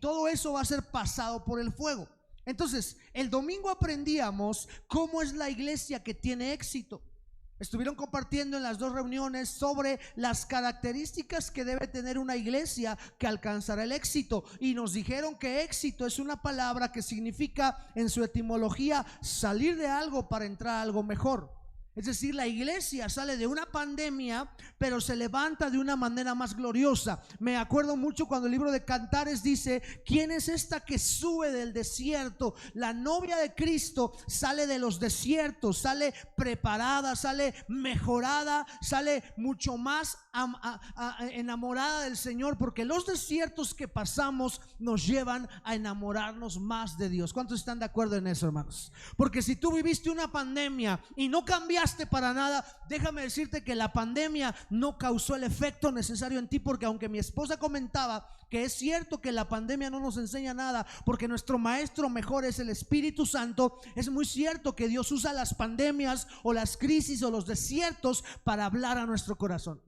todo eso va a ser pasado por el fuego. Entonces, el domingo aprendíamos cómo es la iglesia que tiene éxito. Estuvieron compartiendo en las dos reuniones sobre las características que debe tener una iglesia que alcanzará el éxito, y nos dijeron que éxito es una palabra que significa en su etimología salir de algo para entrar a algo mejor. Es decir, la iglesia sale de una pandemia, pero se levanta de una manera más gloriosa. Me acuerdo mucho cuando el libro de Cantares dice: ¿quién es esta que sube del desierto? La novia de Cristo sale de los desiertos, sale preparada, sale mejorada, sale mucho más enamorada del Señor, porque los desiertos que pasamos nos llevan a enamorarnos más de Dios. ¿Cuántos están de acuerdo en eso, hermanos? Porque si tú viviste una pandemia y no cambiaste para nada, déjame decirte que la pandemia no causó el efecto necesario en ti, porque aunque mi esposa comentaba que es cierto que la pandemia no nos enseña nada, porque nuestro maestro mejor es el Espíritu Santo, es muy cierto que Dios usa las pandemias o las crisis o los desiertos para hablar a nuestro corazón.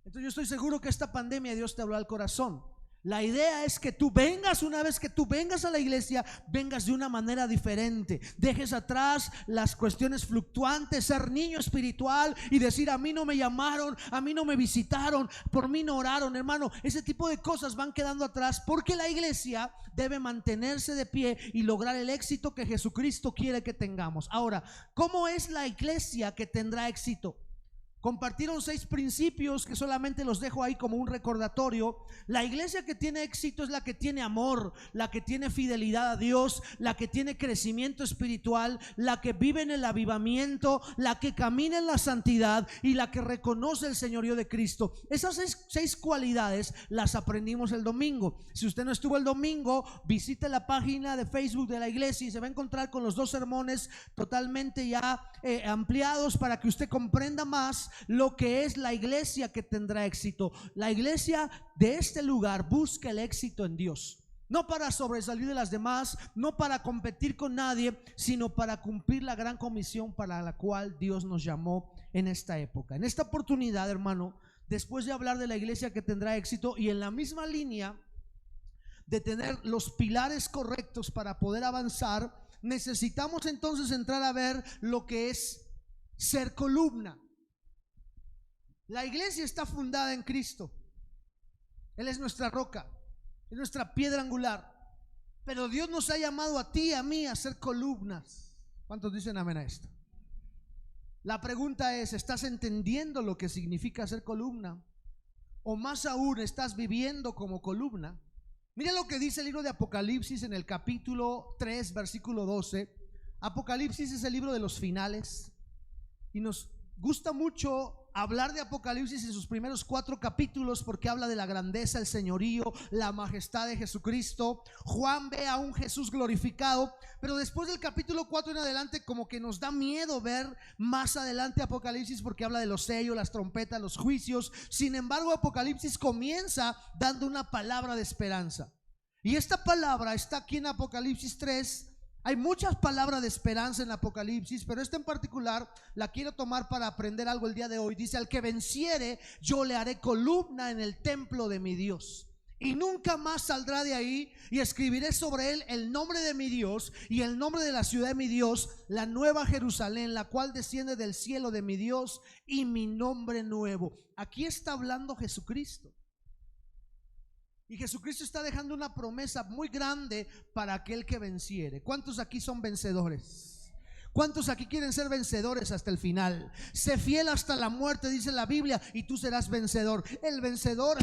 Entonces yo estoy seguro que esta pandemia Dios te habló al corazón. La idea es que tú vengas, una vez que tú vengas a la iglesia, vengas de una manera diferente. Dejes atrás las cuestiones fluctuantes, ser niño espiritual y decir: a mí no me llamaron, a mí no me visitaron, por mí no oraron. Hermano, ese tipo de cosas van quedando atrás, porque la iglesia debe mantenerse de pie y lograr el éxito que Jesucristo quiere que tengamos. Ahora, ¿cómo es la iglesia que tendrá éxito? Compartieron 6 principios que solamente los dejo ahí como un recordatorio. La iglesia que tiene éxito es la que tiene amor, la que tiene fidelidad a Dios, la que tiene crecimiento espiritual, la que vive en el avivamiento, la que camina en la santidad y la que reconoce el señorío de Cristo. Esas 6 cualidades las aprendimos el domingo. Si usted no estuvo el domingo, visite la página de Facebook de la iglesia y se va a encontrar con los 2 sermones totalmente ya ampliados para que usted comprenda más lo que es la iglesia que tendrá éxito. La iglesia de este lugar busca el éxito en Dios, no para sobresalir de las demás, no para competir con nadie, sino para cumplir la gran comisión para la cual Dios nos llamó en esta época. En esta oportunidad, hermano, después de hablar de la iglesia que tendrá éxito y en la misma línea de tener los pilares correctos para poder avanzar, necesitamos entonces entrar a ver lo que es ser columna. La iglesia está fundada en Cristo. Él es nuestra roca, es nuestra piedra angular. Pero Dios nos ha llamado a ti y a mí a ser columnas. ¿Cuántos dicen amén a esto? La pregunta es: ¿estás entendiendo lo que significa ser columna? O más aún, ¿estás viviendo como columna? Mira lo que dice el libro de Apocalipsis en el capítulo 3, versículo 12. Apocalipsis es el libro de los finales y nos gusta mucho hablar de Apocalipsis en sus primeros 4 capítulos, porque habla de la grandeza, el señorío, la majestad de Jesucristo. Juan ve a un Jesús glorificado, pero después del capítulo 4 en adelante como que nos da miedo ver más adelante Apocalipsis, porque habla de los sellos, las trompetas, los juicios. Sin embargo, Apocalipsis comienza dando una palabra de esperanza, y esta palabra está aquí en Apocalipsis 3. Hay muchas palabras de esperanza en Apocalipsis, pero esta en particular la quiero tomar para aprender algo el día de hoy. Dice: al que venciere, yo le haré columna en el templo de mi Dios, y nunca más saldrá de ahí, y escribiré sobre él el nombre de mi Dios y el nombre de la ciudad de mi Dios, la nueva Jerusalén, la cual desciende del cielo de mi Dios, y mi nombre nuevo. Aquí está hablando Jesucristo. Y Jesucristo está dejando una promesa muy grande para aquel que venciere. ¿Cuántos aquí son vencedores? ¿Cuántos aquí quieren ser vencedores hasta el final? Sé fiel hasta la muerte, dice la Biblia, y tú serás vencedor. El vencedor,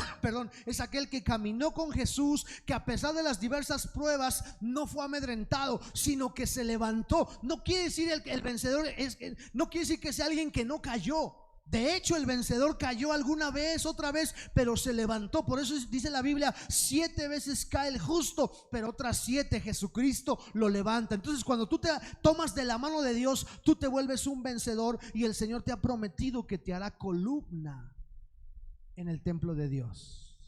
es aquel que caminó con Jesús, que a pesar de las diversas pruebas no fue amedrentado, sino que se levantó. No quiere decir el vencedor no quiere decir que sea alguien que no cayó. De hecho, el vencedor cayó alguna vez, otra vez, pero se levantó. Por eso dice la Biblia: 7 veces cae el justo, pero otras 7 Jesucristo lo levanta. Entonces, cuando tú te tomas de la mano de Dios, tú te vuelves un vencedor, y el Señor te ha prometido que te hará columna en el templo de Dios.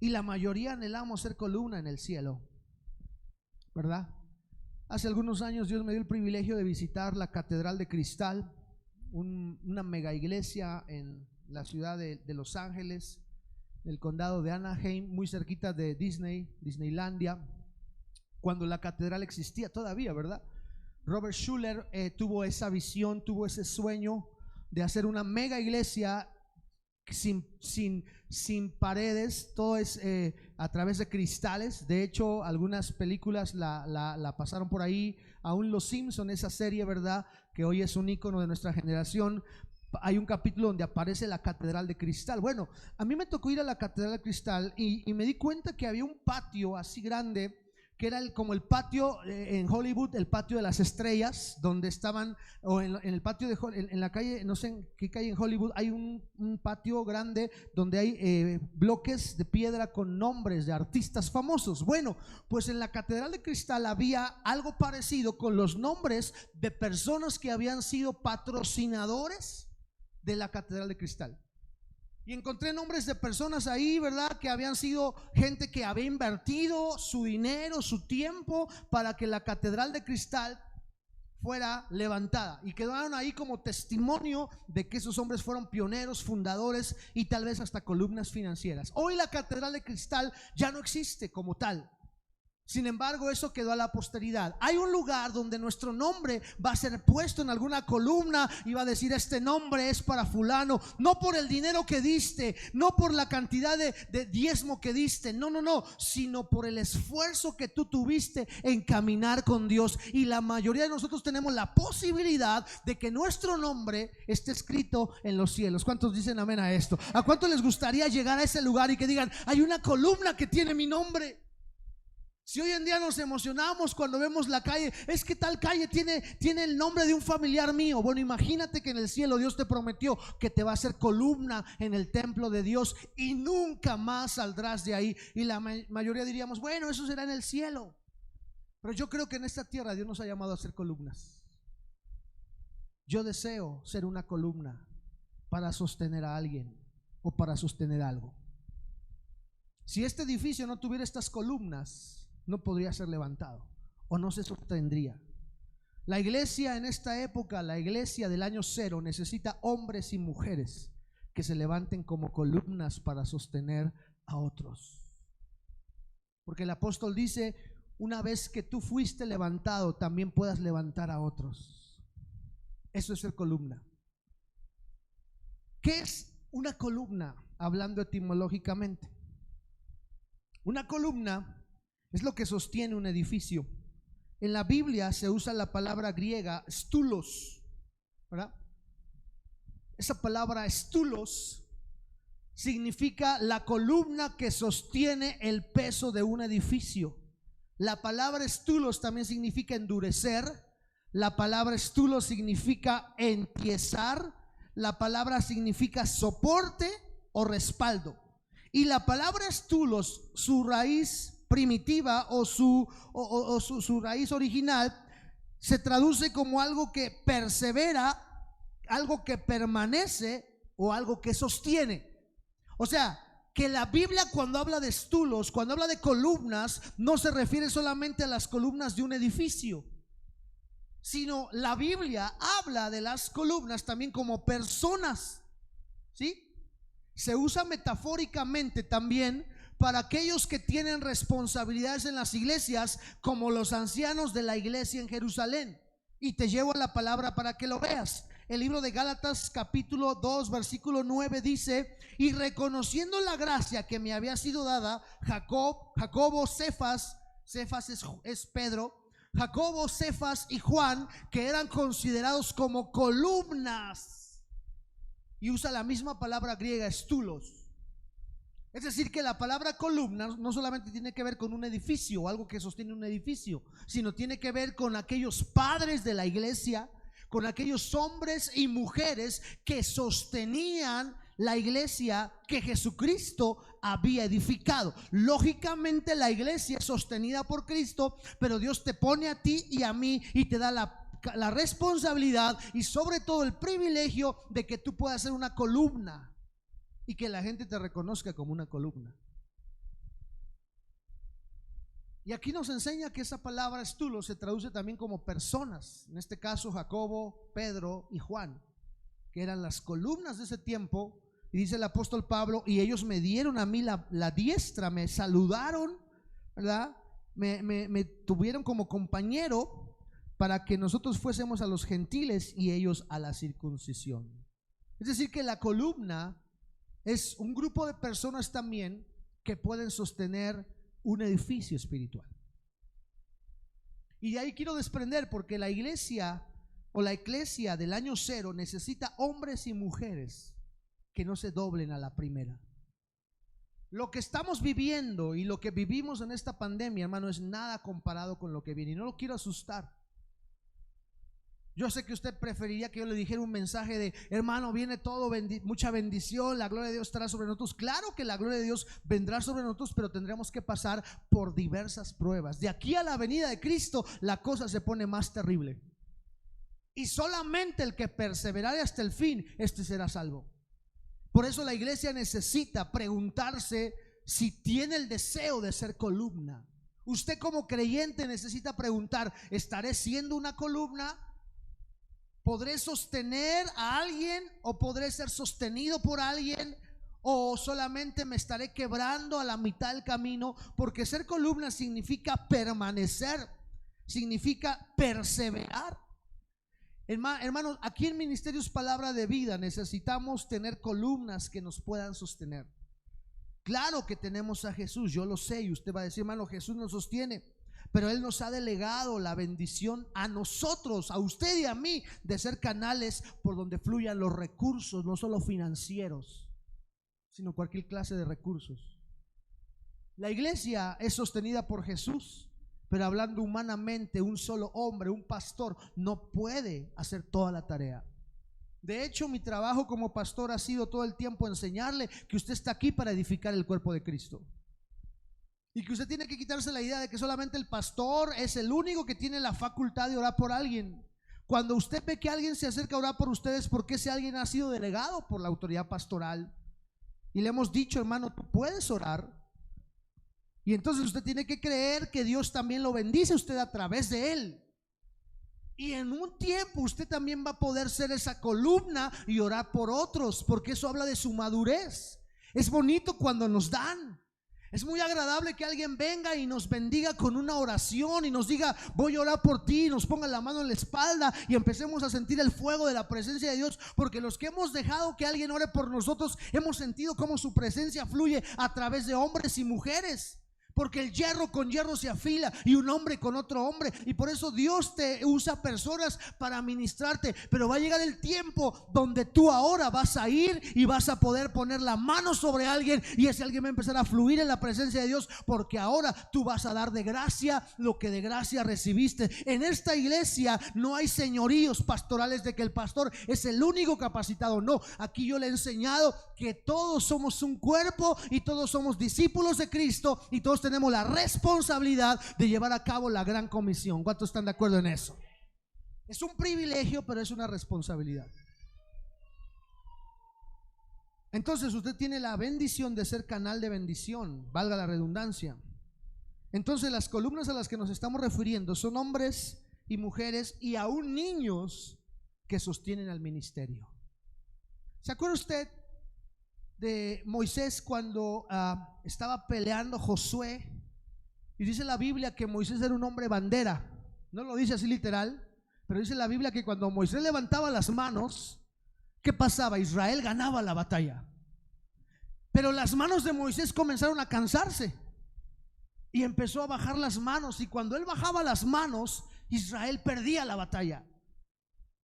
Y la mayoría anhelamos ser columna en el cielo, ¿verdad? Hace algunos años Dios me dio el privilegio de visitar la Catedral de Cristal, una mega iglesia en la ciudad de Los Ángeles. el condado de Anaheim, muy cerquita de Disneylandia, cuando la catedral existía todavía, ¿verdad? Robert Schuller tuvo esa visión, tuvo ese sueño de hacer una mega iglesia sin paredes, todo es a través de cristales. De hecho, algunas películas la pasaron por ahí, aún Los Simpson, esa serie, ¿verdad?, que hoy es un ícono de nuestra generación. Hay un capítulo donde aparece la catedral de cristal. Bueno, a mí me tocó ir a la catedral de cristal y me di cuenta que había un patio así grande, que era como el patio en Hollywood, el patio de las estrellas, donde estaban, o en el patio en la calle, no sé en qué calle en Hollywood, hay un patio grande donde hay bloques de piedra con nombres de artistas famosos. Bueno, pues en la catedral de cristal había algo parecido, con los nombres de personas que habían sido patrocinadores de la catedral de cristal. Y encontré nombres de personas ahí, ¿verdad?, que habían sido gente que había invertido su dinero, su tiempo para que la catedral de cristal fuera levantada, y quedaron ahí como testimonio de que esos hombres fueron pioneros, fundadores y tal vez hasta columnas financieras. Hoy la catedral de cristal ya no existe como tal. Sin embargo, eso quedó a la posteridad. Hay un lugar donde nuestro nombre va a ser puesto en alguna columna y va a decir: este nombre es para fulano, no por el dinero que diste, no por la cantidad de diezmo que diste, no, sino por el esfuerzo que tú tuviste en caminar con Dios. Y la mayoría de nosotros tenemos la posibilidad de que nuestro nombre esté escrito en los cielos. ¿Cuántos dicen amén a esto? ¿A cuántos les gustaría llegar a ese lugar y que digan: hay una columna que tiene mi nombre? Si hoy en día nos emocionamos cuando vemos la calle, es que tal calle tiene el nombre de un familiar mío. Bueno, imagínate que en el cielo Dios te prometió que te va a hacer columna en el templo de Dios y nunca más saldrás de ahí. Y la mayoría diríamos: bueno, eso será en el cielo. Pero yo creo que en esta tierra Dios nos ha llamado a ser columnas. Yo deseo ser una columna para sostener a alguien o para sostener algo. Si este edificio no tuviera estas columnas, no podría ser levantado o no se sostendría. La iglesia en esta época, la iglesia del año cero, necesita hombres y mujeres que se levanten como columnas para sostener a otros. Porque el apóstol dice: una vez que tú fuiste levantado, también puedas levantar a otros. Eso es ser columna. ¿Qué es una columna? Hablando etimológicamente, una columna es lo que sostiene un edificio. En la Biblia se usa la palabra griega stulos, ¿verdad? Esa palabra stulos significa la columna que sostiene el peso de un edificio. La palabra stulos también significa endurecer. La palabra stulos significa entiesar. La palabra significa soporte o respaldo. Y la palabra stulos, su raíz primitiva o su raíz original, se traduce como algo que persevera, algo que permanece o algo que sostiene. O sea, que la Biblia, cuando habla de stulos, cuando habla de columnas, no se refiere solamente a las columnas de un edificio, sino la Biblia habla de las columnas también como personas, ¿sí? Se usa metafóricamente también para aquellos que tienen responsabilidades en las iglesias, como los ancianos de la iglesia en Jerusalén. Y te llevo a la palabra para que lo veas. El libro de Gálatas capítulo 2 versículo 9 dice: y reconociendo la gracia que me había sido dada, Jacobo, Cefas es Pedro, Jacobo, Cefas y Juan, que eran considerados como columnas. Y usa la misma palabra griega, stulos. Es decir, que la palabra columna no solamente tiene que ver con un edificio o algo que sostiene un edificio, sino tiene que ver con aquellos padres de la iglesia, con aquellos hombres y mujeres que sostenían la iglesia que Jesucristo había edificado. Lógicamente la iglesia es sostenida por Cristo, pero Dios te pone a ti y a mí y te da la responsabilidad y sobre todo el privilegio de que tú puedas ser una columna y que la gente te reconozca como una columna. Y aquí nos enseña que esa palabra estulo se traduce también como personas. En este caso Jacobo, Pedro y Juan, que eran las columnas de ese tiempo, Y dice el apóstol Pablo, y ellos me dieron a mí la diestra, me saludaron, ¿verdad? Me tuvieron como compañero para que nosotros fuésemos a los gentiles y ellos a la circuncisión. Es decir, que la columna es un grupo de personas también que pueden sostener un edificio espiritual. Y de ahí quiero desprender, porque la iglesia o la eclesia del año cero necesita hombres y mujeres que no se doblen a la primera. Lo que estamos viviendo y lo que vivimos en esta pandemia, hermano, es nada comparado con lo que viene. Y no lo quiero asustar. Yo sé que usted preferiría que yo le dijera un mensaje de: hermano, viene todo, mucha bendición, la gloria de Dios estará sobre nosotros. Claro que la gloria de Dios vendrá sobre nosotros, pero tendremos que pasar por diversas pruebas. De aquí a la venida de Cristo, la cosa se pone más terrible. Y solamente el que perseverare hasta el fin, este será salvo. Por eso la iglesia necesita preguntarse si tiene el deseo de ser columna. Usted como creyente necesita preguntar: ¿estaré siendo una columna? ¿Podré sostener a alguien o podré ser sostenido por alguien? ¿O solamente me estaré quebrando a la mitad del camino? Porque ser columna significa permanecer, significa perseverar. Hermanos, aquí en Ministerios Palabra de Vida necesitamos tener columnas que nos puedan sostener. Claro que tenemos a Jesús, yo lo sé, y usted va a decir: hermano, Jesús nos sostiene, pero Él nos ha delegado la bendición a nosotros, a usted y a mí, de ser canales por donde fluyan los recursos, no solo financieros, sino cualquier clase de recursos. La iglesia es sostenida por Jesús, pero hablando humanamente, un solo hombre, un pastor, no puede hacer toda la tarea. De hecho, mi trabajo como pastor ha sido todo el tiempo enseñarle que usted está aquí para edificar el cuerpo de Cristo. Y que usted tiene que quitarse la idea de que solamente el pastor es el único que tiene la facultad de orar por alguien. Cuando usted ve que alguien se acerca a orar por ustedes, porque ese alguien ha sido delegado por la autoridad pastoral. Y le hemos dicho: hermano, tú puedes orar. Y entonces usted tiene que creer que Dios también lo bendice a usted a través de él. Y en un tiempo usted también va a poder ser esa columna y orar por otros, porque eso habla de su madurez. Es bonito cuando nos dan. Es muy agradable que alguien venga y nos bendiga con una oración y nos diga: voy a orar por ti, y nos ponga la mano en la espalda y empecemos a sentir el fuego de la presencia de Dios. Porque los que hemos dejado que alguien ore por nosotros, hemos sentido cómo su presencia fluye a través de hombres y mujeres. Porque el hierro con hierro se afila, y un hombre con otro hombre. Y por eso Dios te usa personas para ministrarte. Pero va a llegar el tiempo donde tú ahora vas a ir y vas a poder poner la mano sobre alguien, y ese alguien va a empezar a fluir en la presencia de Dios, porque ahora tú vas a dar de gracia lo que de gracia recibiste. En esta iglesia no hay señoríos pastorales de que el pastor es el único capacitado. No, aquí yo le he enseñado que todos somos un cuerpo y todos somos discípulos de Cristo, y todos tenemos la responsabilidad de llevar a cabo la gran comisión. ¿Cuántos están de acuerdo en eso? Es un privilegio, pero es una responsabilidad. Entonces usted tiene la bendición de ser canal de bendición, valga la redundancia. Entonces las columnas a las que nos estamos refiriendo son hombres y mujeres y aún niños que sostienen al ministerio. ¿Se acuerda usted de Moisés cuando estaba peleando Josué? Y dice la Biblia que Moisés era un hombre bandera. No lo dice así literal, pero dice la Biblia que cuando Moisés levantaba las manos, ¿qué pasaba? Israel ganaba la batalla. Pero las manos de Moisés comenzaron a cansarse y empezó a bajar las manos, y cuando él bajaba las manos, Israel perdía la batalla.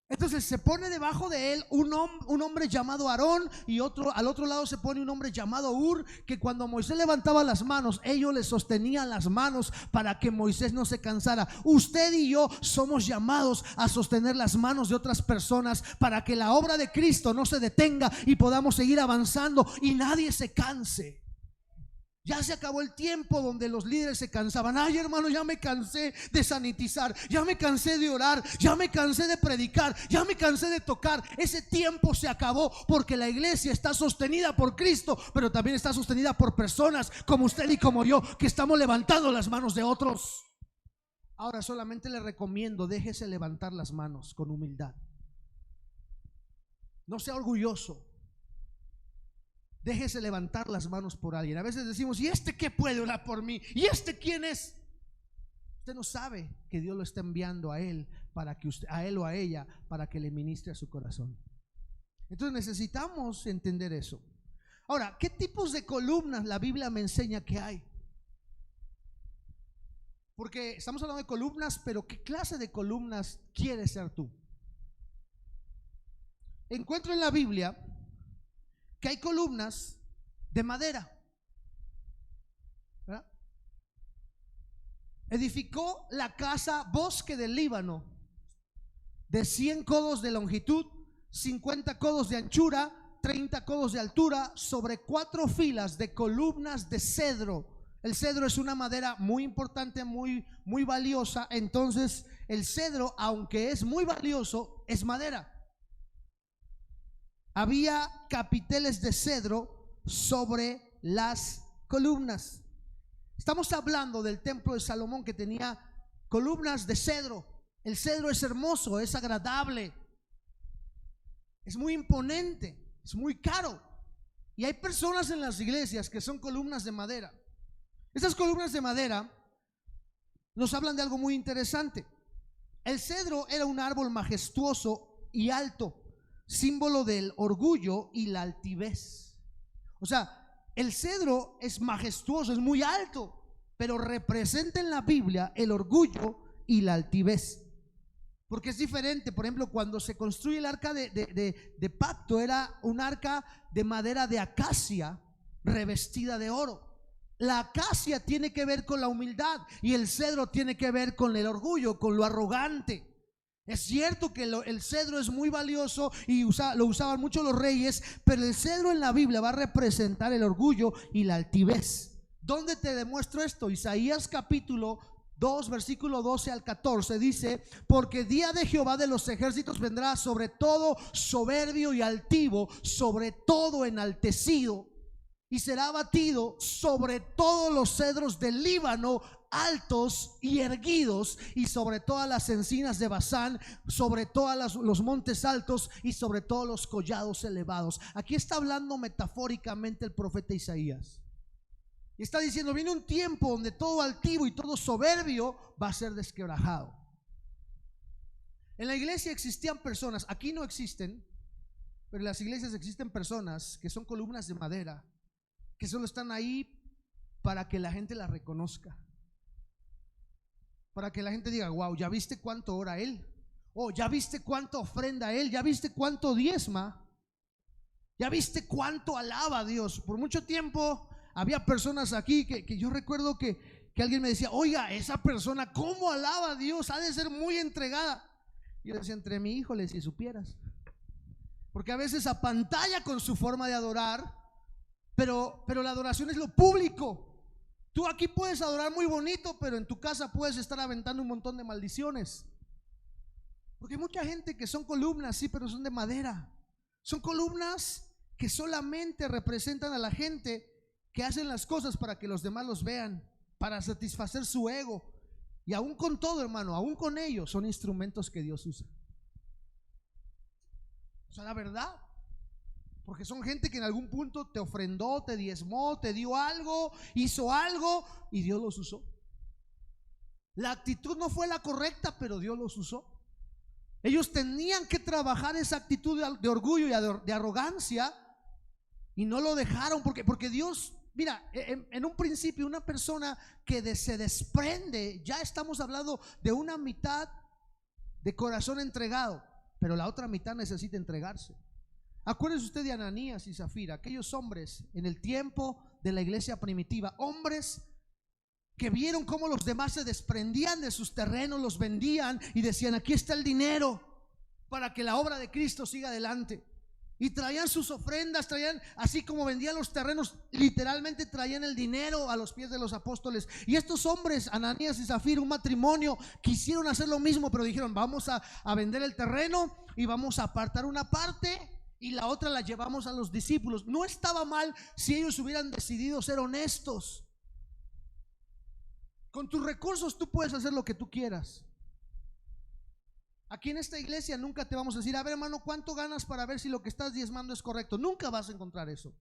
Entonces se pone debajo de él un hombre llamado Aarón, y al otro lado se pone un hombre llamado Hur, que cuando Moisés levantaba las manos, ellos le sostenían las manos para que Moisés no se cansara. Usted y yo somos llamados a sostener las manos de otras personas para que la obra de Cristo no se detenga y podamos seguir avanzando y nadie se canse. Ya se acabó el tiempo donde los líderes se cansaban. Ay, hermano, ya me cansé de sanitizar, ya me cansé de orar, ya me cansé de predicar, ya me cansé de tocar. Ese tiempo se acabó, porque la iglesia está sostenida por Cristo, pero también está sostenida por personas como usted y como yo, que estamos levantando las manos de otros. Ahora solamente le recomiendo: déjese levantar las manos con humildad. No sea orgulloso. déjese levantar las manos por alguien. A veces decimos, ¿y este qué puede orar por mí? ¿Y este quién es? Usted no sabe que Dios lo está enviando a él para que usted, a él o a ella, para que le ministre a su corazón. Entonces necesitamos entender eso. Ahora, ¿qué tipos de columnas la Biblia me enseña que hay? Porque estamos hablando de columnas, pero ¿qué clase de columnas quieres ser tú? Encuentro en la Biblia que hay columnas de madera, ¿verdad? Edificó la casa Bosque del Líbano, de 100 codos de longitud, 50 codos de anchura, 30 codos de altura, sobre 4 filas de columnas de cedro. El cedro es una madera muy importante, muy valiosa. Entonces el cedro, aunque es muy valioso, es madera. Había capiteles de cedro sobre las columnas. Estamos hablando del templo de Salomón, que tenía columnas de cedro. El cedro es hermoso, es agradable, es muy imponente, es muy caro. Y hay personas en las iglesias que son columnas de madera. Estas columnas de madera nos hablan de algo muy interesante. El cedro era un árbol majestuoso y alto, símbolo del orgullo y la altivez. O sea, el cedro es majestuoso, es muy alto, pero representa en la Biblia el orgullo y la altivez. Porque es diferente. Por ejemplo, cuando se construye el arca de pacto, era un arca de madera de acacia revestida de oro. La acacia tiene que ver con la humildad y el cedro tiene que ver con el orgullo, con lo arrogante. Es cierto que el cedro es muy valioso y lo usaban mucho los reyes, pero el cedro en la Biblia va a representar el orgullo y la altivez. ¿Dónde te demuestro esto? Isaías capítulo 2, versículo 12 al 14 dice: porque día de Jehová de los ejércitos vendrá sobre todo soberbio y altivo, sobre todo enaltecido, y será abatido sobre todos los cedros del Líbano, altos y erguidos, y sobre todas las encinas de Basán, sobre todos los montes altos y sobre todos los collados elevados. Aquí está hablando metafóricamente el profeta Isaías. Y está diciendo: viene un tiempo donde todo altivo y todo soberbio va a ser desquebrajado. En la iglesia existían personas, aquí no existen, pero en las iglesias existen personas que son columnas de madera, que solo están ahí para que la gente la reconozca, para que la gente diga: wow, ¿ya viste cuánto ora él? Oh, ¿ya viste cuánto ofrenda él? ¿Ya viste cuánto diezma? ¿Ya viste cuánto alaba a Dios? Por mucho tiempo había personas aquí que yo recuerdo que alguien me decía: oiga, esa persona ¿cómo alaba a Dios? Ha de ser muy entregada. Y yo decía: entre mi hijo, si supieras. Porque a veces apantalla con su forma de adorar, pero la adoración es lo público. Tú aquí puedes adorar muy bonito, pero en tu casa puedes estar aventando un montón de maldiciones. Porque hay mucha gente que son columnas, sí, pero son de madera. Son columnas que solamente representan a la gente que hacen las cosas para que los demás los vean, para satisfacer su ego. Y aún con todo, hermano, aún con ellos, son instrumentos que Dios usa. O sea, la verdad. Porque son gente que en algún punto te ofrendó, te diezmó, te dio algo, hizo algo y Dios los usó. La actitud no fue la correcta, pero Dios los usó. Ellos tenían que trabajar esa actitud de orgullo y de arrogancia, y no lo dejaron porque Dios, mira, en un principio una persona que se desprende, ya estamos hablando de una mitad de corazón entregado, pero la otra mitad necesita entregarse. Acuérdese usted de Ananías y Zafira, aquellos hombres en el tiempo de la iglesia primitiva, hombres que vieron cómo los demás se desprendían de sus terrenos, los vendían y decían: aquí está el dinero para que la obra de Cristo siga adelante. Y traían sus ofrendas, traían, así como vendían los terrenos, literalmente traían el dinero a los pies de los apóstoles. Y estos hombres, Ananías y Zafira, un matrimonio, quisieron hacer lo mismo, pero dijeron: vamos a vender el terreno y vamos a apartar una parte y la otra la llevamos a los discípulos. No estaba mal si ellos hubieran decidido ser honestos. Con tus recursos tú puedes hacer lo que tú quieras. Aquí en esta iglesia nunca te vamos a decir: a ver, hermano, ¿cuánto ganas para ver si lo que estás diezmando es correcto? Nunca vas a encontrar eso.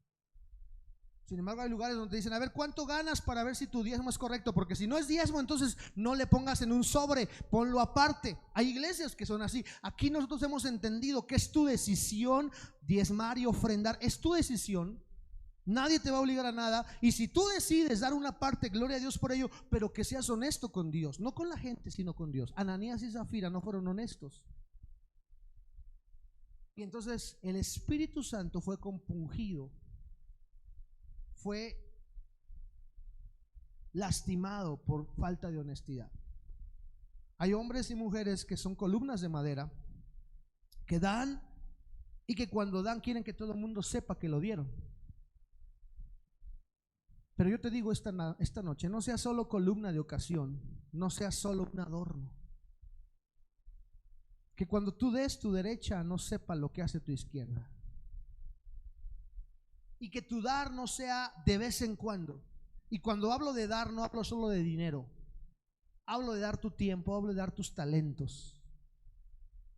Sin embargo, hay lugares donde te dicen, a ver, ¿cuánto ganas para ver si tu diezmo es correcto? Porque si no es diezmo, entonces no le pongas en un sobre, ponlo aparte. Hay iglesias que son así. Aquí nosotros hemos entendido que es tu decisión diezmar y ofrendar. Es tu decisión. Nadie te va a obligar a nada. Y si tú decides dar una parte, gloria a Dios por ello, pero que seas honesto con Dios. No con la gente, sino con Dios. Ananías y Zafira no fueron honestos. Y entonces el Espíritu Santo fue compungido, fue lastimado por falta de honestidad. Hay hombres y mujeres que son columnas de madera, que dan y que cuando dan quieren que todo el mundo sepa que lo dieron. Pero yo te digo esta noche, no seas solo columna de ocasión, no seas solo un adorno. Que cuando tú des tu derecha no sepa lo que hace tu izquierda. Y que tu dar no sea de vez en cuando. Y cuando hablo de dar, no hablo solo de dinero. Hablo de dar tu tiempo, hablo de dar tus talentos.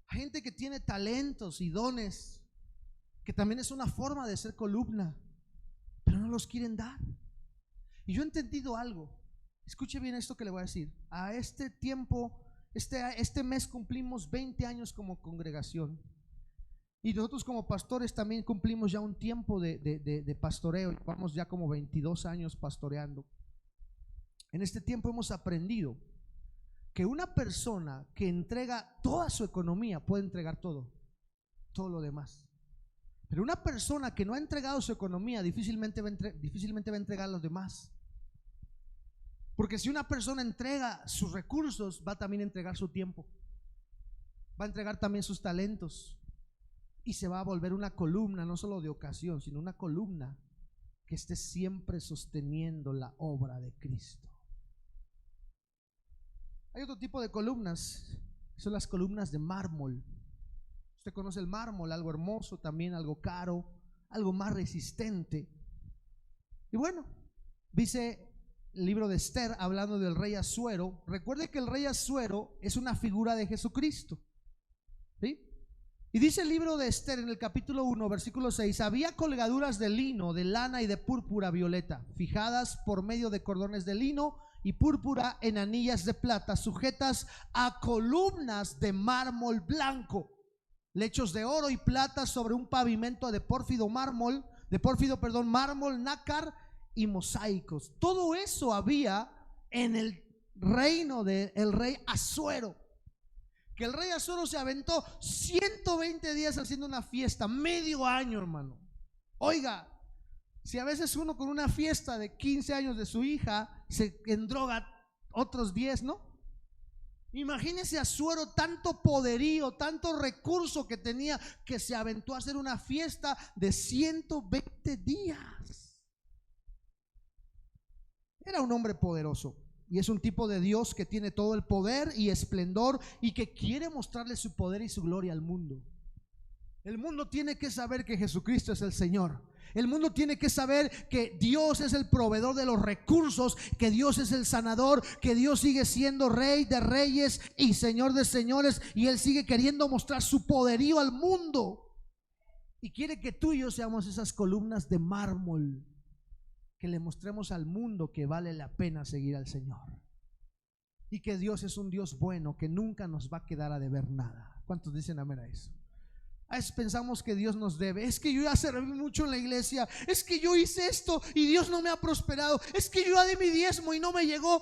Hay gente que tiene talentos y dones, que también es una forma de ser columna, pero no los quieren dar. Y yo he entendido algo. Escuche bien esto que le voy a decir. A este tiempo, este mes cumplimos 20 años como congregación. Y nosotros como pastores también cumplimos ya un tiempo de pastoreo. Vamos ya como 22 años pastoreando. En este tiempo hemos aprendido que una persona que entrega toda su economía puede entregar todo lo demás. Pero una persona que no ha entregado su economía difícilmente va a entregar los demás. Porque si una persona entrega sus recursos, va también a entregar su tiempo, va a entregar también sus talentos. Y se va a volver una columna, no solo de ocasión, sino una columna que esté siempre sosteniendo la obra de Cristo. Hay otro tipo de columnas, son las columnas de mármol. Usted conoce el mármol, algo hermoso, también algo caro, algo más resistente. Y bueno, dice el libro de Esther, hablando del rey Asuero. Recuerde que el rey Asuero es una figura de Jesucristo, ¿sí? Y dice el libro de Esther en el capítulo 1, versículo 6: había colgaduras de lino, de lana y de púrpura violeta, fijadas por medio de cordones de lino y púrpura en anillas de plata, sujetas a columnas de mármol blanco, lechos de oro y plata sobre un pavimento de mármol nácar y mosaicos. Todo eso había en el reino del rey Asuero. Que el rey Asuero se aventó 120 días haciendo una fiesta, medio año, hermano. Oiga, si a veces uno con una fiesta de 15 años de su hija se endroga otros 10, ¿no? Imagínese Asuero, tanto poderío, tanto recurso que tenía, que se aventó a hacer una fiesta de 120 días. Era un hombre poderoso. Y es un tipo de Dios que tiene todo el poder y esplendor y que quiere mostrarle su poder y su gloria al mundo. El mundo tiene que saber que Jesucristo es el Señor. El mundo tiene que saber que Dios es el proveedor de los recursos, que Dios es el sanador, que Dios sigue siendo Rey de reyes y Señor de señores, y Él sigue queriendo mostrar su poderío al mundo. Y quiere que tú y yo seamos esas columnas de mármol, que le mostremos al mundo que vale la pena seguir al Señor y que Dios es un Dios bueno, que nunca nos va a quedar a deber nada. ¿Cuántos dicen amén a eso? A veces pensamos que Dios nos debe. Es que yo ya serví mucho en la iglesia, es que yo hice esto y Dios no me ha prosperado, es que yo ya di mi diezmo y no me llegó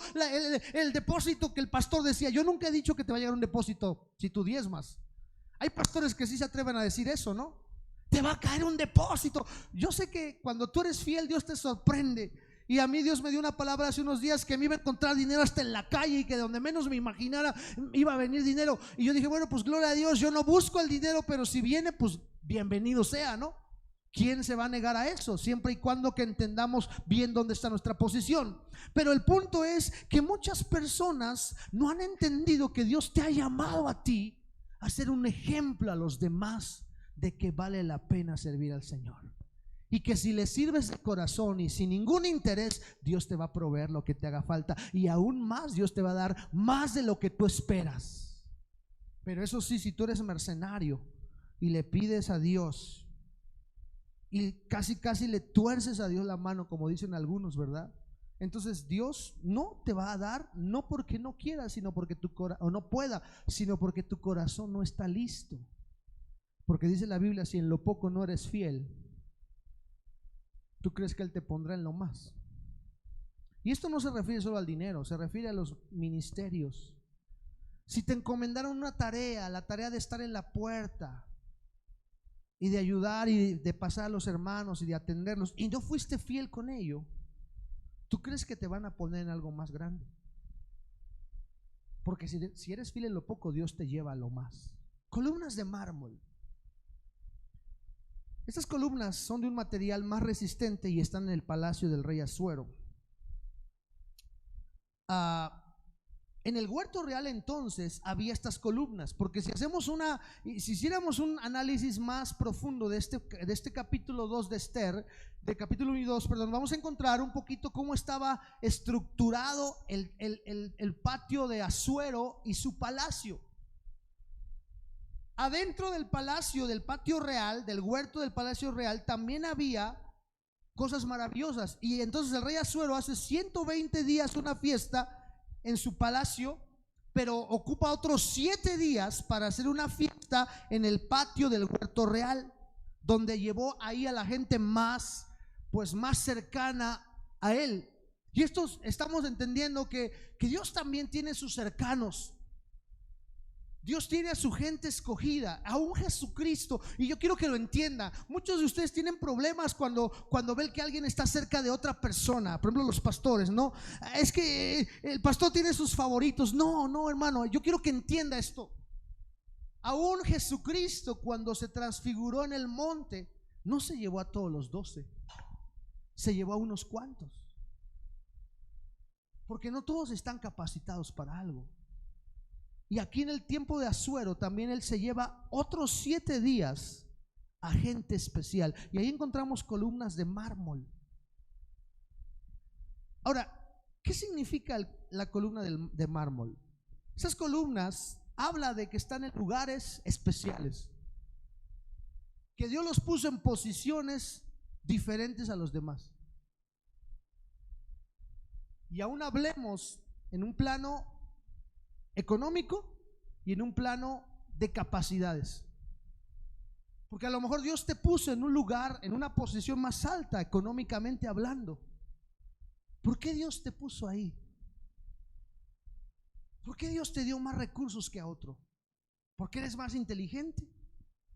el depósito que el pastor decía. Yo nunca he dicho que te va a llegar un depósito si tú diezmas. Hay pastores que sí se atreven a decir eso, ¿no? Te va a caer un depósito. Yo sé que cuando tú eres fiel, Dios te sorprende. Y a mí Dios me dio una palabra hace unos días que me iba a encontrar dinero hasta en la calle, y que de donde menos me imaginara iba a venir dinero. Y yo dije, bueno, pues gloria a Dios, yo no busco el dinero, pero si viene, pues bienvenido sea, ¿no? ¿Quién se va a negar a eso? Siempre y cuando que entendamos bien dónde está nuestra posición. Pero el punto es que muchas personas no han entendido que Dios te ha llamado a ti a ser un ejemplo a los demás de que vale la pena servir al Señor, y que si le sirves de corazón y sin ningún interés, Dios te va a proveer lo que te haga falta, y aún más, Dios te va a dar más de lo que tú esperas. Pero eso sí, si tú eres mercenario y le pides a Dios y casi le tuerces a Dios la mano, como dicen algunos, ¿verdad? Entonces Dios no te va a dar, no porque no quiera, sino porque o no pueda, sino porque tu corazón no está listo. Porque dice la Biblia, si en lo poco no eres fiel, ¿tú crees que Él te pondrá en lo más? Y esto no se refiere solo al dinero, se refiere a los ministerios. Si te encomendaron una tarea, la tarea de estar en la puerta y de ayudar y de pasar a los hermanos y de atenderlos, y no fuiste fiel con ello, ¿tú crees que te van a poner en algo más grande? Porque si eres fiel en lo poco, Dios te lleva a lo más. Columnas de mármol. Estas columnas son de un material más resistente y están en el palacio del rey Asuero. En el huerto real entonces había estas columnas, porque si hiciéramos un análisis más profundo de este capítulo 2 de Esther, de capítulo 1 y 2, perdón, vamos a encontrar un poquito cómo estaba estructurado el patio de Asuero y su palacio. Adentro del palacio, del patio real, del huerto del palacio real, también había cosas maravillosas. Y entonces el rey Asuero hace 120 días una fiesta en su palacio, pero ocupa otros 7 días para hacer una fiesta en el patio del huerto real, donde llevó ahí a la gente más cercana a él. Y estamos entendiendo que Dios también tiene sus cercanos. Dios tiene a su gente escogida, a un Jesucristo. Y yo quiero que lo entienda. Muchos de ustedes tienen problemas cuando ven que alguien está cerca de otra persona. Por ejemplo, los pastores, ¿no? Es que el pastor tiene sus favoritos. No, hermano, yo quiero que entienda esto. Aún Jesucristo, cuando se transfiguró en el monte, no se llevó a todos los 12, se llevó a unos cuantos, porque no todos están capacitados para algo. Y aquí en el tiempo de Asuero también Él se lleva otros 7 días a gente especial, y ahí encontramos columnas de mármol. Ahora, ¿qué significa la columna de mármol? Esas columnas habla de que están en lugares especiales, que Dios los puso en posiciones diferentes a los demás. Y aún hablemos en un plano económico y en un plano de capacidades, porque a lo mejor Dios te puso en un lugar, en una posición más alta económicamente hablando. ¿Por qué Dios te puso ahí? ¿Por qué Dios te dio más recursos que a otro? ¿Porque eres más inteligente?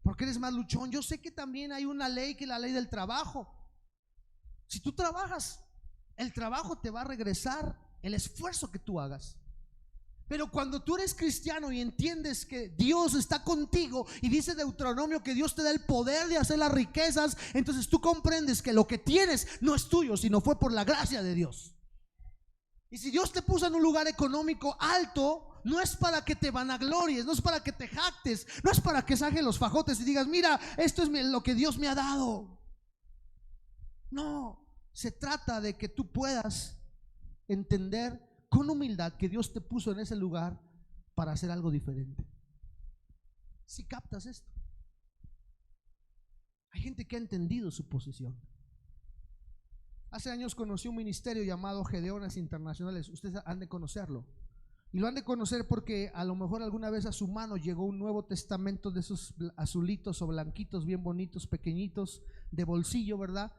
¿Porque eres más luchón? Yo sé que también hay una ley, que es la ley del trabajo. Si tú trabajas, el trabajo te va a regresar el esfuerzo que tú hagas. Pero cuando tú eres cristiano y entiendes que Dios está contigo, y dice Deuteronomio que Dios te da el poder de hacer las riquezas, entonces tú comprendes que lo que tienes no es tuyo, sino fue por la gracia de Dios. Y si Dios te puso en un lugar económico alto, no es para que te vanaglories, no es para que te jactes, no es para que saques los fajotes y digas: mira, esto es lo que Dios me ha dado. No, se trata de que tú puedas entender con humildad que Dios te puso en ese lugar para hacer algo diferente. Si captas esto, hay gente que ha entendido su posición. Hace años conocí un ministerio llamado Gedeones Internacionales. Ustedes han de conocerlo, y lo han de conocer porque a lo mejor alguna vez a su mano llegó un Nuevo Testamento de esos azulitos o blanquitos, bien bonitos, pequeñitos, de bolsillo, ¿verdad?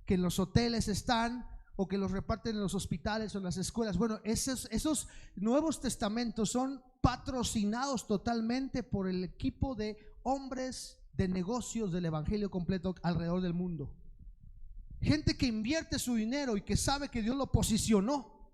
Que en los hoteles están, o que los reparten en los hospitales o en las escuelas. Bueno, esos Nuevos Testamentos son patrocinados totalmente por el equipo de hombres de negocios del evangelio completo alrededor del mundo. Gente que invierte su dinero y que sabe que Dios lo posicionó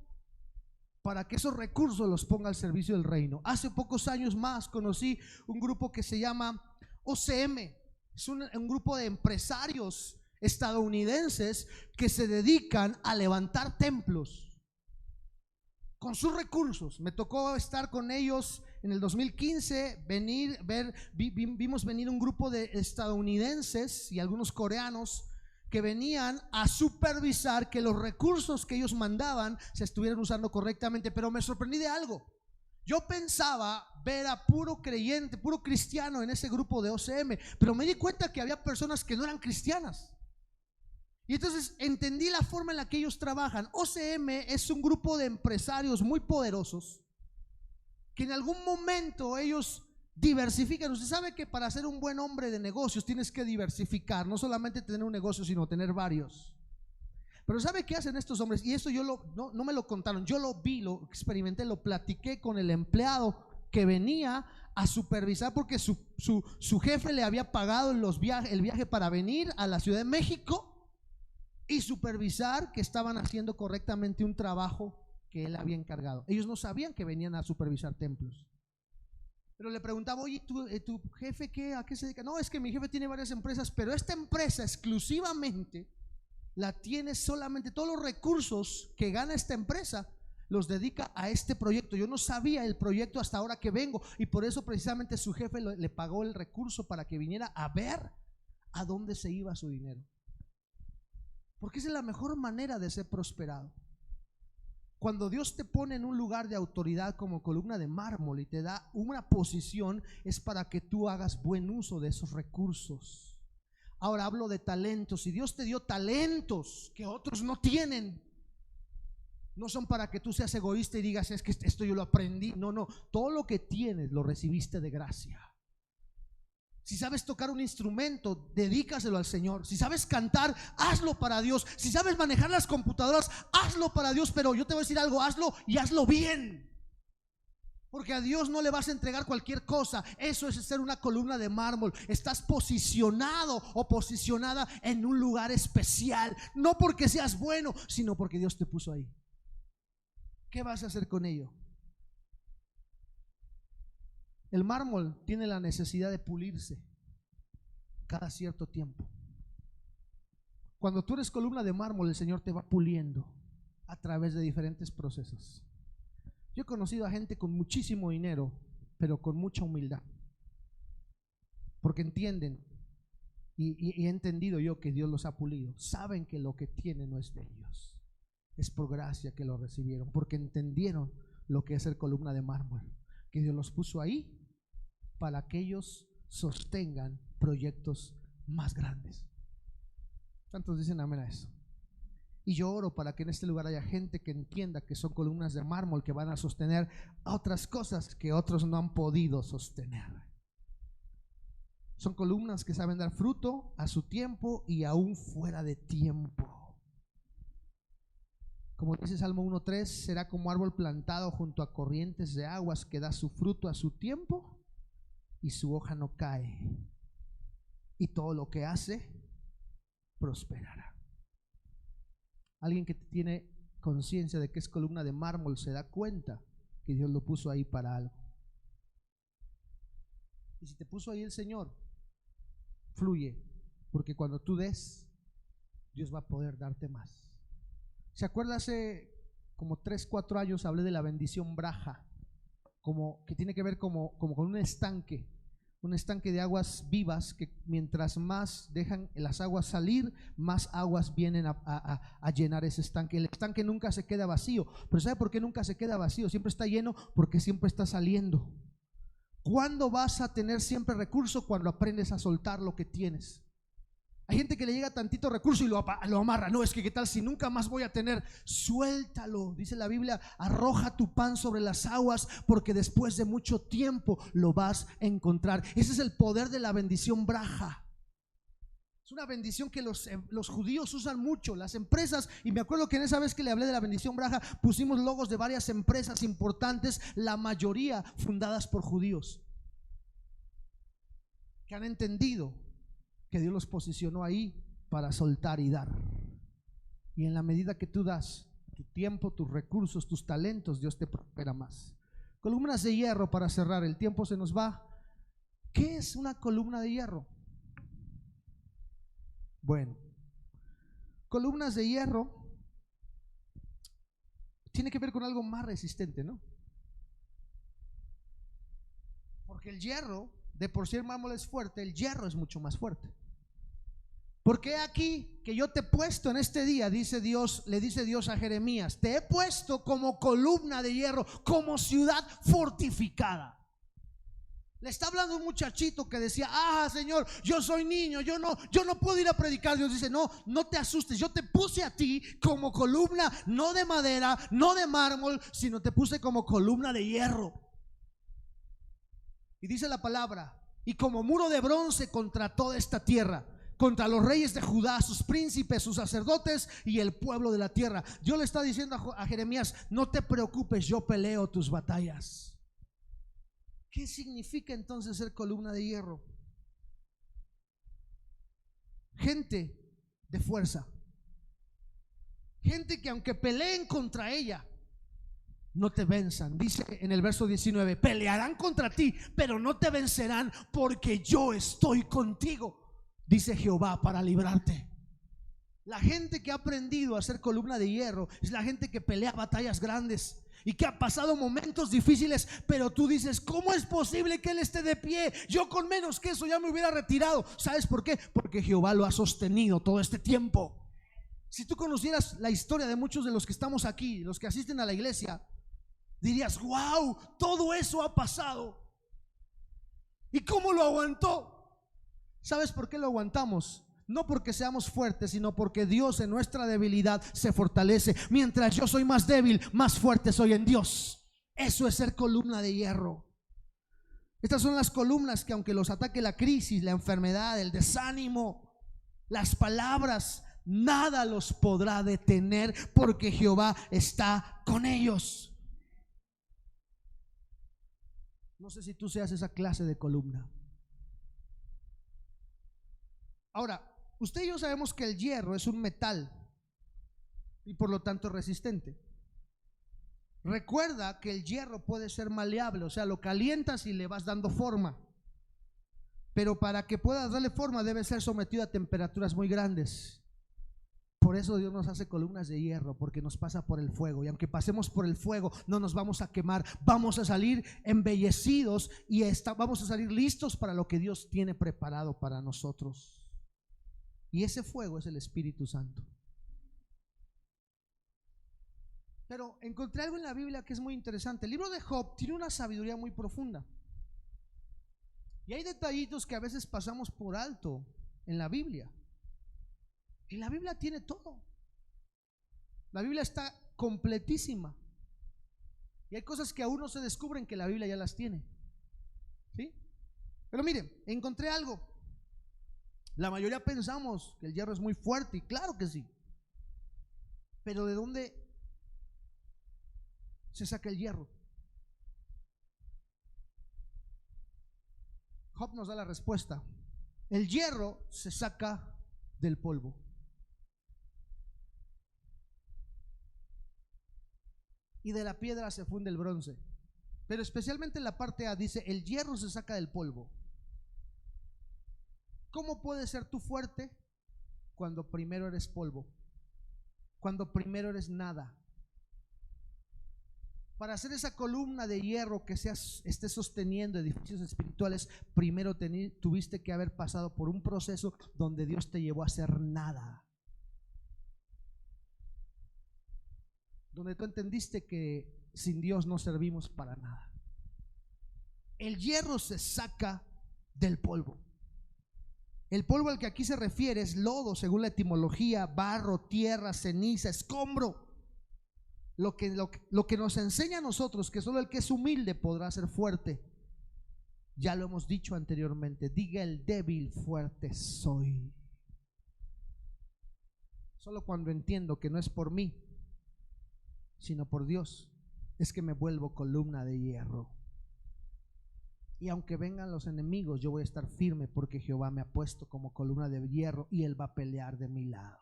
para que esos recursos los ponga al servicio del reino. Hace pocos años más conocí un grupo que se llama OCM. Es un grupo de empresarios estadounidenses que se dedican a levantar templos con sus recursos. Me tocó estar con ellos en el 2015, vimos venir un grupo de estadounidenses y algunos coreanos que venían a supervisar que los recursos que ellos mandaban se estuvieran usando correctamente. Pero me sorprendí de algo. Yo pensaba ver a puro creyente, puro cristiano en ese grupo de OCM, pero me di cuenta que había personas que no eran cristianas. Y entonces entendí la forma en la que ellos trabajan. OCM es un grupo de empresarios muy poderosos que en algún momento ellos diversifican. Usted sabe que para ser un buen hombre de negocios tienes que diversificar, no solamente tener un negocio, sino tener varios. Pero ¿sabe qué hacen estos hombres? Y esto yo no me lo contaron, yo lo vi, lo experimenté, lo platiqué con el empleado que venía a supervisar, porque su jefe le había pagado el viaje para venir a la Ciudad de México y supervisar que estaban haciendo correctamente un trabajo que él había encargado. Ellos no sabían que venían a supervisar templos. Pero le preguntaba, oye, ¿tu jefe qué? ¿A qué se dedica? No, es que mi jefe tiene varias empresas, pero esta empresa exclusivamente la tiene solamente, todos los recursos que gana esta empresa los dedica a este proyecto. Yo no sabía el proyecto hasta ahora que vengo, y por eso precisamente su jefe le pagó el recurso para que viniera a ver a dónde se iba su dinero. Porque esa es la mejor manera de ser prosperado. Cuando Dios te pone en un lugar de autoridad como columna de mármol y te da una posición, es para que tú hagas buen uso de esos recursos. Ahora hablo de talentos. Si Dios te dio talentos que otros no tienen, no son para que tú seas egoísta y digas, es que esto yo lo aprendí. No, no, todo lo que tienes lo recibiste de gracia. Si sabes tocar un instrumento, dedícaselo al Señor. Si sabes cantar, hazlo para Dios. Si sabes manejar las computadoras, hazlo para Dios. Pero yo te voy a decir algo, hazlo y hazlo bien. Porque a Dios no le vas a entregar cualquier cosa. Eso es ser una columna de mármol. Estás posicionado o posicionada en un lugar especial. No porque seas bueno, sino porque Dios te puso ahí. ¿Qué vas a hacer con ello? El mármol tiene la necesidad de pulirse cada cierto tiempo. Cuando tú eres columna de mármol, el Señor te va puliendo a través de diferentes procesos. Yo he conocido a gente con muchísimo dinero, pero con mucha humildad, porque entienden y he entendido yo que Dios los ha pulido. Saben que lo que tienen no es de ellos, es por gracia que lo recibieron, porque entendieron lo que es ser columna de mármol, que Dios los puso ahí para que ellos sostengan proyectos más grandes. ¿Cuántos dicen amén a eso? Y yo oro para que en este lugar haya gente que entienda que son columnas de mármol que van a sostener otras cosas que otros no han podido sostener. Son columnas que saben dar fruto a su tiempo y aún fuera de tiempo. Como dice Salmo 1:3, será como árbol plantado junto a corrientes de aguas que da su fruto a su tiempo y su hoja no cae, y todo lo que hace prosperará. Alguien que tiene conciencia de que es columna de mármol se da cuenta que Dios lo puso ahí para algo. Y si te puso ahí el Señor, fluye, porque cuando tú des, Dios va a poder darte más. ¿Se acuerda? Hace como 3-4 años hablé de la bendición Braja, como que tiene que ver como con un estanque de aguas vivas, que mientras más dejan las aguas salir, más aguas vienen a llenar ese estanque. El estanque nunca se queda vacío, pero ¿sabe por qué nunca se queda vacío? Siempre está lleno, porque siempre está saliendo. ¿Cuándo vas a tener siempre recurso? Cuando aprendes a soltar lo que tienes. Hay gente que le llega tantito recurso y lo amarra. No, es que qué tal si nunca más voy a tener. Suéltalo, dice la Biblia, arroja tu pan sobre las aguas, porque después de mucho tiempo lo vas a encontrar. Ese es el poder de la bendición Braja. Es una bendición que los judíos usan mucho, las empresas. Y me acuerdo que en esa vez que le hablé de la bendición Braja, pusimos logos de varias empresas importantes, la mayoría fundadas por judíos, que han entendido que Dios los posicionó ahí para soltar y dar. Y en la medida que tú das tu tiempo, tus recursos, tus talentos, Dios te prospera más. Columnas de hierro, para cerrar, el tiempo se nos va. ¿Qué es una columna de hierro? Bueno, columnas de hierro tiene que ver con algo más resistente, ¿no? Porque el hierro, de por sí el mármol es fuerte, el hierro es mucho más fuerte. Porque aquí que yo te he puesto en este día, dice Dios, le dice Dios a Jeremías, te he puesto como columna de hierro, como ciudad fortificada. Le está hablando un muchachito que decía: ah, Señor, yo soy niño, yo no puedo ir a predicar. Dios dice: no, no te asustes, yo te puse a ti como columna, no de madera, no de mármol, sino te puse como columna de hierro. Y dice la palabra: y como muro de bronce contra toda esta tierra, contra los reyes de Judá, sus príncipes, sus sacerdotes y el pueblo de la tierra. Dios le está diciendo a Jeremías: no te preocupes, yo peleo tus batallas. ¿Qué significa entonces ser columna de hierro? Gente de fuerza, gente que aunque peleen contra ella, no te venzan. Dice en el verso 19: pelearán contra ti, pero no te vencerán, porque yo estoy contigo, dice Jehová, para librarte. La gente que ha aprendido a ser columna de hierro es la gente que pelea batallas grandes y que ha pasado momentos difíciles, pero tú dices: ¿cómo es posible que él esté de pie? Yo con menos que eso ya me hubiera retirado. ¿Sabes por qué? Porque Jehová lo ha sostenido todo este tiempo. Si tú conocieras la historia de muchos de los que estamos aquí, los que asisten a la iglesia, dirías: wow, todo eso ha pasado. ¿Y cómo lo aguantó? ¿Sabes por qué lo aguantamos? No porque seamos fuertes, sino porque Dios en nuestra debilidad se fortalece. Mientras yo soy más débil, más fuerte soy en Dios. Eso es ser columna de hierro. Estas son las columnas que, aunque los ataque la crisis, la enfermedad, el desánimo, las palabras, nada los podrá detener, porque Jehová está con ellos. No sé si tú seas esa clase de columna. Ahora, usted y yo sabemos que el hierro es un metal y por lo tanto resistente. Recuerda que el hierro puede ser maleable, o sea, lo calientas y le vas dando forma. Pero para que puedas darle forma debe ser sometido a temperaturas muy grandes. Por eso Dios nos hace columnas de hierro, porque nos pasa por el fuego. Y aunque pasemos por el fuego, no nos vamos a quemar. Vamos a salir embellecidos y vamos a salir listos para lo que Dios tiene preparado para nosotros. Y ese fuego es el Espíritu Santo. Pero encontré algo en la Biblia que es muy interesante. El libro de Job tiene una sabiduría muy profunda. Y hay detallitos que a veces pasamos por alto en la Biblia. Y la Biblia tiene todo. La Biblia está completísima. Y hay cosas que aún no se descubren que la Biblia ya las tiene. ¿Sí? Pero miren, encontré algo. La mayoría pensamos que el hierro es muy fuerte, y claro que sí. Pero ¿de dónde se saca el hierro? Job nos da la respuesta. El hierro se saca del polvo. Y de la piedra se funde el bronce. Pero especialmente en la parte A dice: el hierro se saca del polvo. ¿Cómo puedes ser tú fuerte cuando primero eres polvo? Cuando primero eres nada. Para hacer esa columna de hierro que esté sosteniendo edificios espirituales, primero tuviste que haber pasado por un proceso donde Dios te llevó a ser nada. Donde tú entendiste que sin Dios no servimos para nada. El hierro se saca del polvo. El polvo al que aquí se refiere es lodo, según la etimología: barro, tierra, ceniza, escombro. Lo que nos enseña a nosotros que solo el que es humilde podrá ser fuerte. Ya lo hemos dicho anteriormente: diga el débil, fuerte soy. Solo cuando entiendo que no es por mí, sino por Dios, es que me vuelvo columna de hierro. Y aunque vengan los enemigos, yo voy a estar firme, porque Jehová me ha puesto como columna de hierro y Él va a pelear de mi lado.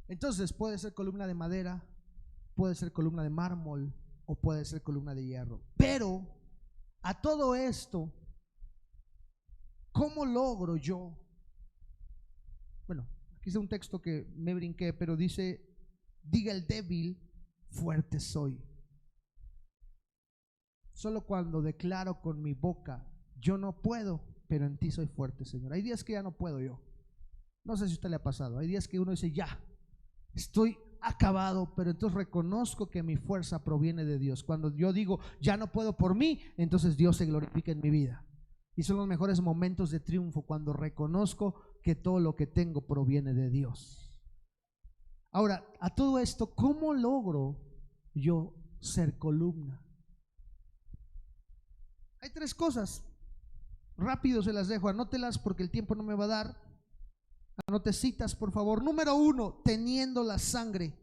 Entonces puede ser columna de madera, puede ser columna de mármol, o puede ser columna de hierro. Pero a todo esto, ¿cómo logro yo? Bueno, aquí está un texto que me brinqué, pero dice: diga el débil, fuerte soy. Solo cuando declaro con mi boca: yo no puedo, pero en ti soy fuerte, Señor. Hay días que ya no puedo yo. No sé si a usted le ha pasado. Hay días que uno dice: ya, estoy acabado, pero entonces reconozco que mi fuerza proviene de Dios. Cuando yo digo, ya no puedo por mí, entonces Dios se glorifica en mi vida. Y son los mejores momentos de triunfo, cuando reconozco que todo lo que tengo proviene de Dios. Ahora, a todo esto, ¿cómo logro yo ser columna? Hay 3 cosas. Rápido se las dejo, anótelas porque el tiempo no me va a dar. Anote citas, por favor. Número 1, teniendo la sangre.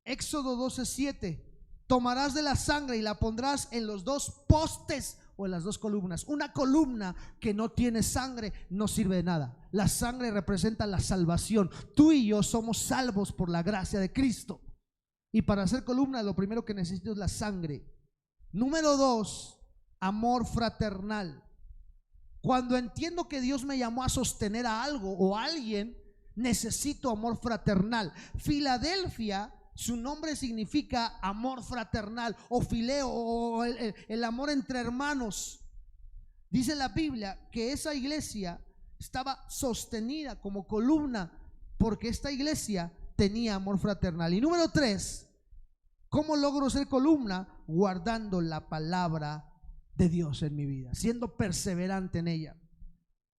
Éxodo 12:7. Tomarás de la sangre y la pondrás en los 2 postes o en las 2 columnas. Una columna que no tiene sangre no sirve de nada. La sangre representa la salvación. Tú y yo somos salvos por la gracia de Cristo. Y para ser columna, lo primero que necesito es la sangre. Número 2, amor fraternal. Cuando entiendo que Dios me llamó a sostener a algo o a alguien, necesito amor fraternal. Filadelfia, su nombre significa amor fraternal o fileo, o el amor entre hermanos. Dice la Biblia que esa iglesia estaba sostenida como columna porque esta iglesia tenía amor fraternal. Y número 3, ¿cómo logro ser columna? Guardando la palabra de Dios en mi vida, siendo perseverante en ella.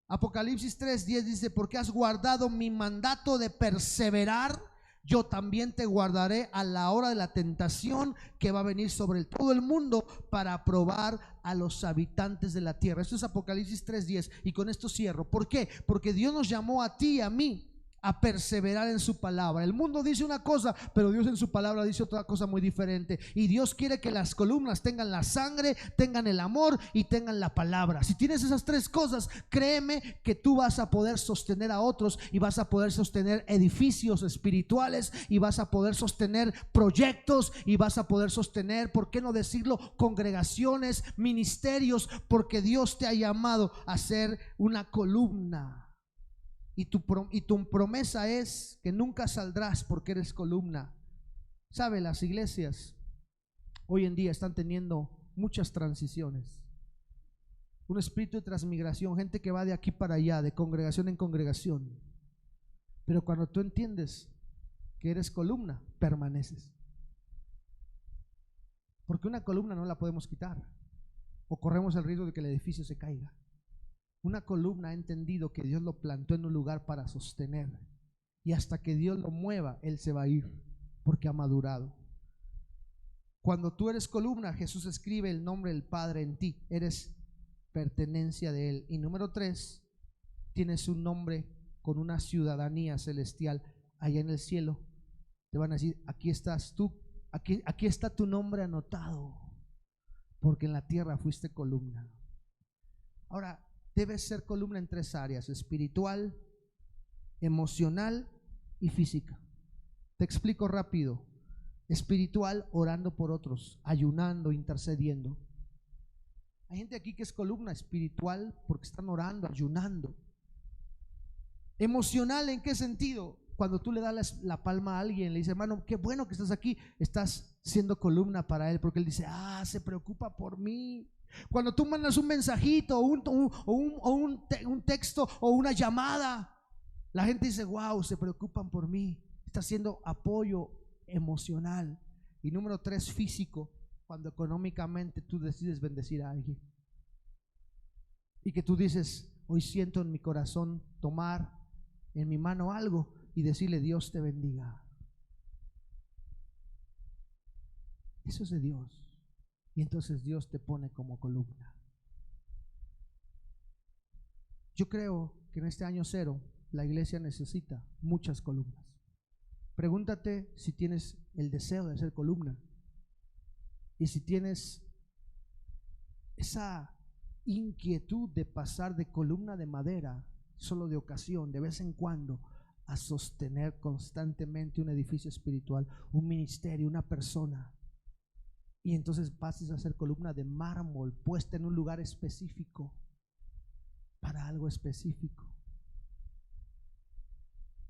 Apocalipsis 3:10 dice: porque has guardado mi mandato de perseverar, yo también te guardaré a la hora de la tentación que va a venir sobre todo el mundo para probar a los habitantes de la tierra. Esto es Apocalipsis 3:10 y con esto cierro. ¿Por qué? Porque Dios nos llamó a ti y a mí a perseverar en su palabra. El mundo dice una cosa, pero Dios en su palabra dice otra cosa muy diferente. Y Dios quiere que las columnas tengan la sangre, tengan el amor y tengan la palabra. Si tienes esas 3 cosas, créeme que tú vas a poder sostener a otros y vas a poder sostener edificios espirituales y vas a poder sostener proyectos y vas a poder sostener, ¿por qué no decirlo?, congregaciones, ministerios, porque Dios te ha llamado a ser una columna. Y tu promesa es que nunca saldrás porque eres columna. ¿Sabe? Las iglesias hoy en día están teniendo muchas transiciones. Un espíritu de transmigración, gente que va de aquí para allá, de congregación en congregación. Pero cuando tú entiendes que eres columna, permaneces. Porque una columna no la podemos quitar o corremos el riesgo de que el edificio se caiga. Una columna ha entendido que Dios lo plantó en un lugar para sostener, y hasta que Dios lo mueva, él se va a ir porque ha madurado. Cuando tú eres columna, Jesús escribe el nombre del Padre en ti, eres pertenencia de él. Y número 3, tienes un nombre con una ciudadanía celestial allá en el cielo. Te van a decir: aquí estás tú, aquí está tu nombre anotado, porque en la tierra fuiste columna. Ahora, debes ser columna en 3 áreas: espiritual, emocional y física. Te explico rápido. Espiritual, orando por otros, ayunando, intercediendo. Hay gente aquí que es columna espiritual porque están orando, ayunando. Emocional, ¿en qué sentido? Cuando tú le das la palma a alguien, le dices: hermano, qué bueno que estás aquí, estás siendo columna para él, porque él dice: se preocupa por mí. Cuando tú mandas un mensajito un texto o una llamada, la gente dice: wow, se preocupan por mí. Está haciendo apoyo emocional. Y número 3, físico, cuando económicamente tú decides bendecir a alguien y que tú dices: hoy siento en mi corazón tomar en mi mano algo y decirle: Dios te bendiga. Eso es de Dios. Y entonces Dios te pone como columna. Yo creo que en este año 0 la iglesia necesita muchas columnas. Pregúntate si tienes el deseo de ser columna y si tienes esa inquietud de pasar de columna de madera, solo de ocasión, de vez en cuando, a sostener constantemente un edificio espiritual, un ministerio, una persona. Y entonces pases a ser columna de mármol, puesta en un lugar específico, para algo específico.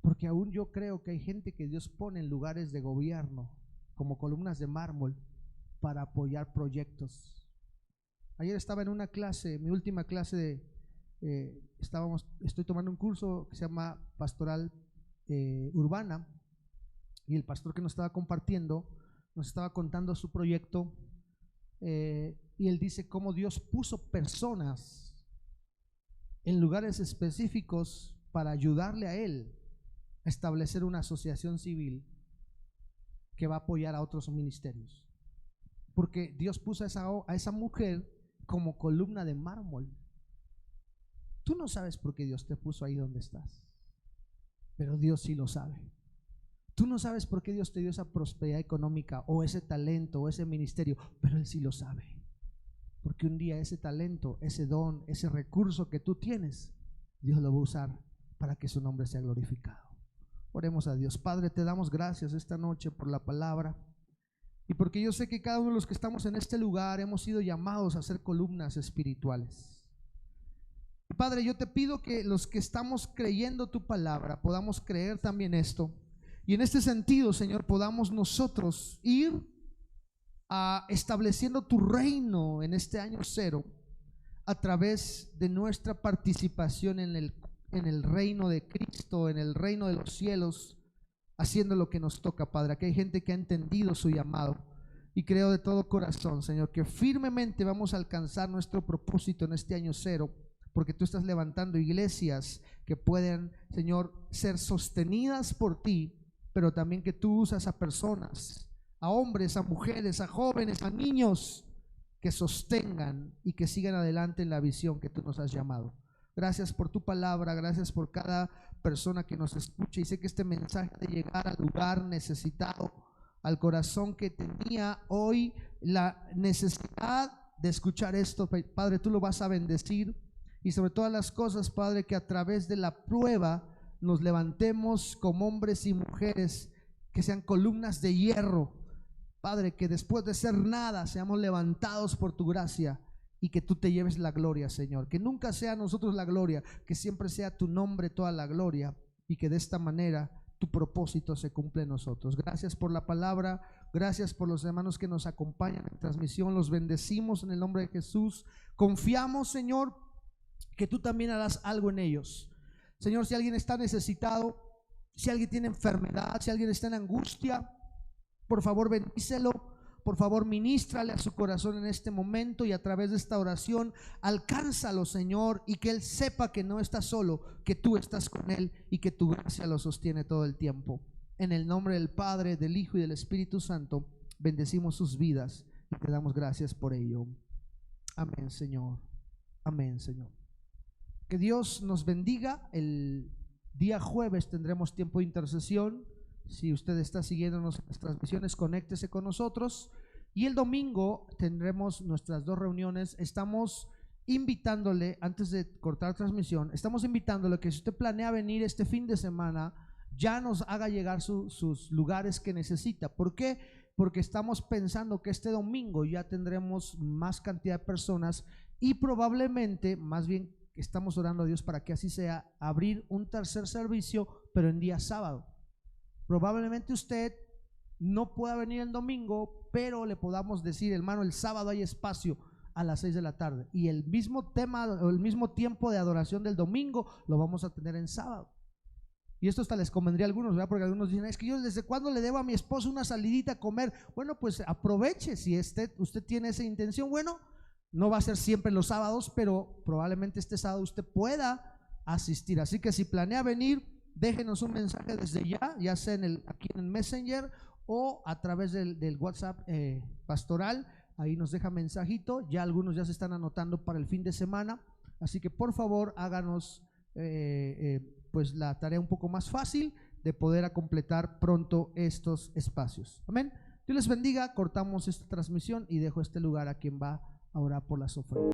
Porque aún yo creo que hay gente que Dios pone en lugares de gobierno como columnas de mármol para apoyar proyectos. Ayer estaba en una clase, mi última clase estoy tomando un curso que se llama Pastoral Urbana, y el pastor que nos estaba compartiendo nos estaba contando su proyecto, y él dice cómo Dios puso personas en lugares específicos para ayudarle a él a establecer una asociación civil que va a apoyar a otros ministerios, porque Dios puso a esa mujer como columna de mármol. Tú no sabes por qué Dios te puso ahí donde estás, pero Dios sí lo sabe. Tú no sabes por qué Dios te dio esa prosperidad económica o ese talento o ese ministerio, pero Él sí lo sabe, porque un día ese talento, ese don, ese recurso que tú tienes, Dios lo va a usar para que su nombre sea glorificado. Oremos a Dios. Padre, te damos gracias esta noche por la palabra, y porque yo sé que cada uno de los que estamos en este lugar hemos sido llamados a ser columnas espirituales. Padre, yo te pido que los que estamos creyendo tu palabra podamos creer también esto, y en este sentido, Señor, podamos nosotros ir estableciendo tu reino en este año cero a través de nuestra participación en el reino de Cristo, en el reino de los cielos, haciendo lo que nos toca, Padre. Aquí hay gente que ha entendido su llamado, y creo de todo corazón, Señor, que firmemente vamos a alcanzar nuestro propósito en este año cero, porque tú estás levantando iglesias que pueden, Señor, ser sostenidas por ti, pero también que tú usas a personas, a hombres, a mujeres, a jóvenes, a niños, que sostengan y que sigan adelante en la visión que tú nos has llamado. Gracias por tu palabra, gracias por cada persona que nos escucha, y sé que este mensaje de llegar al lugar necesitado, al corazón que tenía hoy la necesidad de escuchar esto, Padre, tú lo vas a bendecir, y sobre todas las cosas, Padre, que a través de la prueba nos levantemos como hombres y mujeres que sean columnas de hierro, Padre, que después de ser nada seamos levantados por tu gracia, y que tú te lleves la gloria, Señor, que nunca sea nosotros la gloria, que siempre sea tu nombre toda la gloria, y que de esta manera tu propósito se cumple en nosotros. Gracias por la palabra, gracias por los hermanos que nos acompañan en transmisión, los bendecimos en el nombre de Jesús. Confiamos, Señor, que tú también harás algo en ellos. Señor, si alguien está necesitado, si alguien tiene enfermedad, si alguien está en angustia, por favor bendícelo, por favor ministrale a su corazón en este momento, y a través de esta oración alcánzalo, Señor, y que él sepa que no está solo, que tú estás con él y que tu gracia lo sostiene todo el tiempo. En el nombre del Padre, del Hijo y del Espíritu Santo, bendecimos sus vidas y te damos gracias por ello. Amén, Señor. Amén, Señor. Que Dios nos bendiga. El día jueves tendremos tiempo de intercesión. Si usted está siguiéndonos en las transmisiones, conéctese con nosotros. Y el domingo tendremos nuestras dos reuniones. Estamos invitándole, antes de cortar transmisión, estamos invitándole que si usted planea venir este fin de semana, ya nos haga llegar sus lugares que necesita. ¿Por qué? Porque estamos pensando que este domingo ya tendremos más cantidad de personas, y probablemente, más bien estamos orando a Dios para que así sea, abrir un tercer servicio, pero en día sábado. Probablemente usted no pueda venir el domingo, pero le podamos decir, hermano, el sábado hay espacio a las 6 de la tarde, y el mismo tema o el mismo tiempo de adoración del domingo lo vamos a tener en sábado. Y esto hasta les convendría a algunos, ¿verdad? Porque algunos dicen, es que yo desde cuándo le debo a mi esposo una salidita a comer. Bueno, pues aproveche, si usted tiene esa intención. Bueno, no va a ser siempre los sábados, pero probablemente este sábado usted pueda asistir. Así que si planea venir, déjenos un mensaje desde ya sea aquí en el Messenger o a través del WhatsApp pastoral. Ahí nos deja mensajito. Ya algunos ya se están anotando para el fin de semana. Así que por favor háganos pues la tarea un poco más fácil de poder completar pronto estos espacios. Amén. Dios les bendiga. Cortamos esta transmisión y dejo este lugar a quien va a orar por las ofrendas.